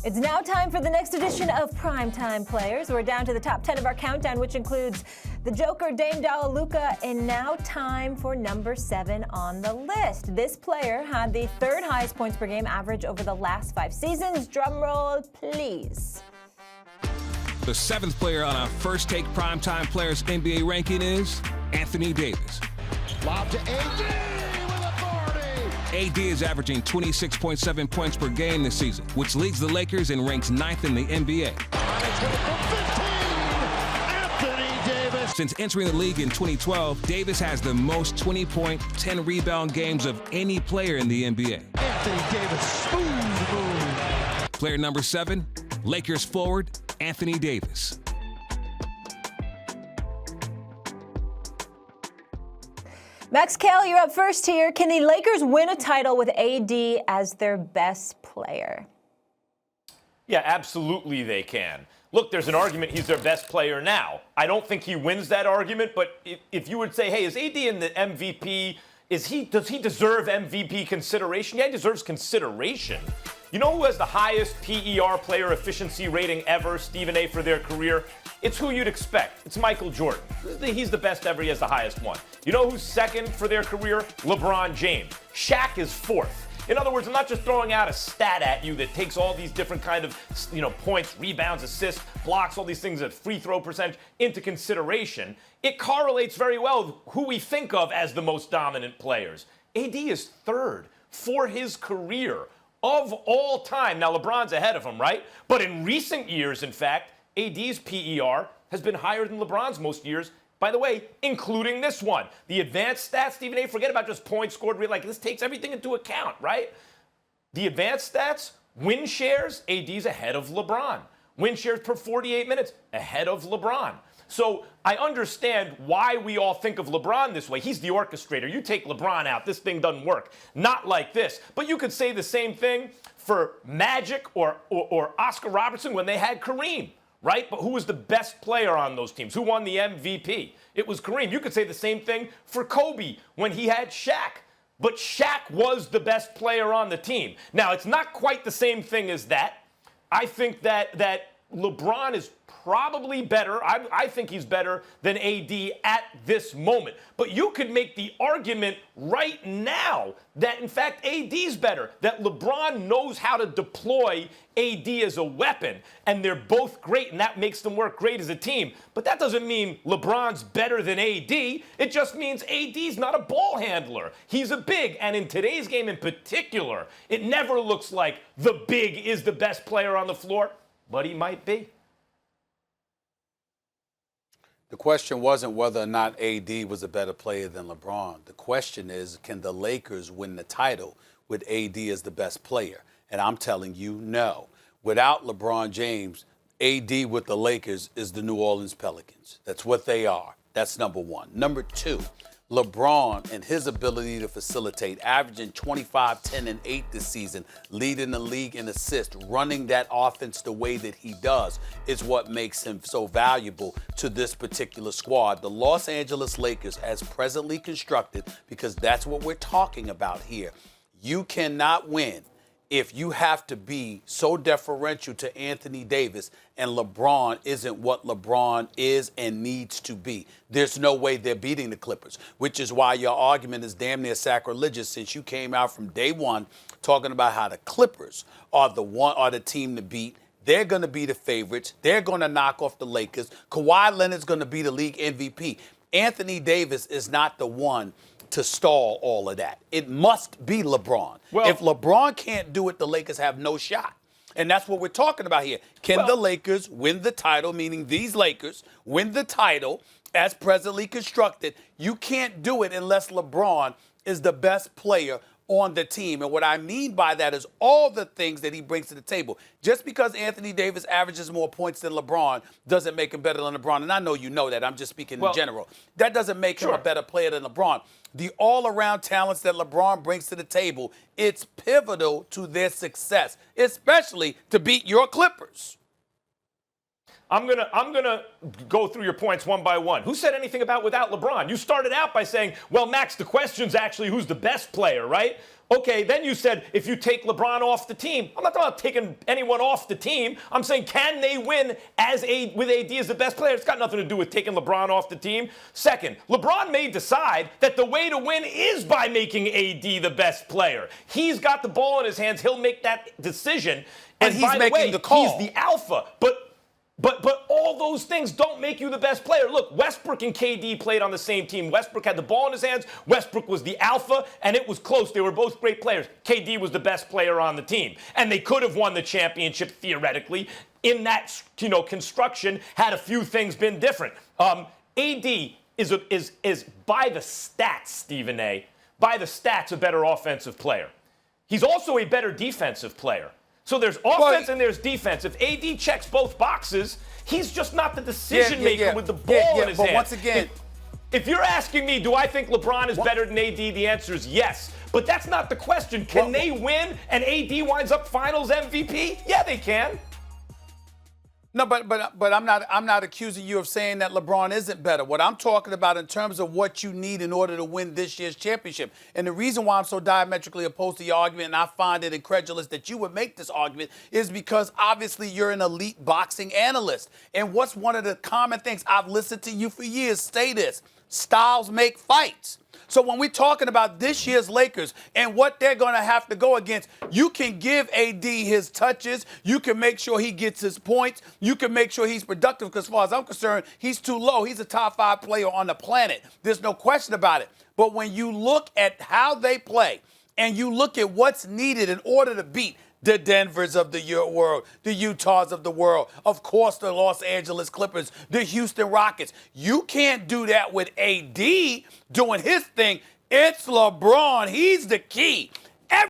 It's now time for the next edition of Primetime Players. We're down to the top 10 of our countdown, which includes the Joker, Dame Luka, and now time for number 7 on the list. This player had the 3rd highest points per game average over the last 5 seasons. Drum roll, please. The 7th player on our First Take Primetime Players NBA ranking is Anthony Davis. Lob to AD. AD is averaging 26.7 points per game this season, which leads the Lakers and ranks 9th in the NBA. Anthony Davis. Since entering the league in 2012, Davis has the most 20-point, 10-rebound games of any player in the NBA. Anthony Davis, smooth move. Player number 7, Lakers forward, Anthony Davis. Max Kell, you're up first here. Can the Lakers win a title with AD as their best player? Yeah, absolutely they can. Look, there's an argument he's their best player now. I don't think he wins that argument, but if you would say, hey, is AD in the MVP? Does he deserve MVP consideration? Yeah, he deserves consideration. You know who has the highest PER player efficiency rating ever, Stephen A, for their career? It's who you'd expect. It's Michael Jordan. He's the best ever. He has the highest one. You know who's second for their career? LeBron James. Shaq is 4th. In other words, I'm not just throwing out a stat at you that takes all these different kind of, points, rebounds, assists, blocks, all these things at free throw percentage into consideration. It correlates very well with who we think of as the most dominant players. AD is 3rd for his career of all time. Now, LeBron's ahead of him, right? But in recent years, in fact, AD's PER has been higher than LeBron's most years, by the way, including this one. The advanced stats, Stephen A, forget about just points scored. This takes everything into account, right? The advanced stats, win shares, AD's ahead of LeBron. Win shares per 48 minutes, ahead of LeBron. So I understand why we all think of LeBron this way. He's the orchestrator. You take LeBron out, this thing doesn't work. Not like this. But you could say the same thing for Magic or Oscar Robertson when they had Kareem. Right? But who was the best player on those teams? Who won the MVP? It was Kareem. You could say the same thing for Kobe when he had Shaq. But Shaq was the best player on the team. Now, it's not quite the same thing as that. I think that LeBron is probably better. I think he's better than AD at this moment. But you could make the argument right now that, in fact, AD's better, that LeBron knows how to deploy AD as a weapon, and they're both great, and that makes them work great as a team. But that doesn't mean LeBron's better than AD. It just means AD's not a ball handler. He's a big, and in today's game in particular, it never looks like the big is the best player on the floor, but he might be. The question wasn't whether or not AD was a better player than LeBron. The question is, can the Lakers win the title with AD as the best player? And I'm telling you, no. Without LeBron James, AD with the Lakers is the New Orleans Pelicans. That's what they are. That's number one. Number two, LeBron and his ability to facilitate, averaging 25, 10, and 8 this season, leading the league in assists, running that offense the way that he does is what makes him so valuable to this particular squad. The Los Angeles Lakers, as presently constructed, because that's what we're talking about here, you cannot win if you have to be so deferential to Anthony Davis and LeBron isn't what LeBron is and needs to be. There's no way they're beating the Clippers, which is why your argument is damn near sacrilegious since you came out from day one talking about how the Clippers are the team to beat. They're going to be the favorites. They're going to knock off the Lakers. Kawhi Leonard's going to be the league MVP. Anthony Davis is not the one to stall all of that. It must be LeBron. Well, if LeBron can't do it, the Lakers have no shot. And that's what we're talking about here. Can the Lakers win the title, meaning these Lakers win the title as presently constructed? You can't do it unless LeBron is the best player on the team. And what I mean by that is all the things that he brings to the table. Just because Anthony Davis averages more points than LeBron doesn't make him better than LeBron. And I know you know that. I'm just speaking in general. That doesn't make him a better player than LeBron. The all-around talents that LeBron brings to the table, it's pivotal to their success, especially to beat your Clippers. I'm gonna go through your points one by one. Who said anything about without LeBron? You started out by saying, well, Max, the question's actually who's the best player, right? Okay, then you said if you take LeBron off the team. I'm not talking about taking anyone off the team. I'm saying can they win with AD as the best player? It's got nothing to do with taking LeBron off the team. Second, LeBron may decide that the way to win is by making AD the best player. He's got the ball in his hands. He'll make that decision. And he's making the call. He's the alpha. But all those things don't make you the best player. Look, Westbrook and KD played on the same team. Westbrook had the ball in his hands. Westbrook was the alpha, and it was close. They were both great players. KD was the best player on the team. And they could have won the championship theoretically in that, construction had a few things been different. AD is by the stats, Stephen A., by the stats, a better offensive player. He's also a better defensive player. So there's offense and there's defense. If AD checks both boxes, he's just not the decision maker with the ball in his hands. But once again, if you're asking me, do I think LeBron is better than AD, the answer is yes. But that's not the question. Can they win and AD winds up Finals MVP? Yeah, they can. No, but I'm not accusing you of saying that LeBron isn't better. What I'm talking about in terms of what you need in order to win this year's championship. And the reason why I'm so diametrically opposed to your argument, and I find it incredulous that you would make this argument, is because obviously you're an elite boxing analyst. And what's one of the common things I've listened to you for years say this: styles make fights. So when we're talking about this year's Lakers and what they're going to have to go against, you can give AD his touches. You can make sure he gets his points. You can make sure he's productive, because as far as I'm concerned, he's too low. He's a top 5 player on the planet. There's no question about it. But when you look at how they play and you look at what's needed in order to beat the Denvers of the world, the Utahs of the world, of course the Los Angeles Clippers, the Houston Rockets. You can't do that with AD doing his thing. It's LeBron. He's the key.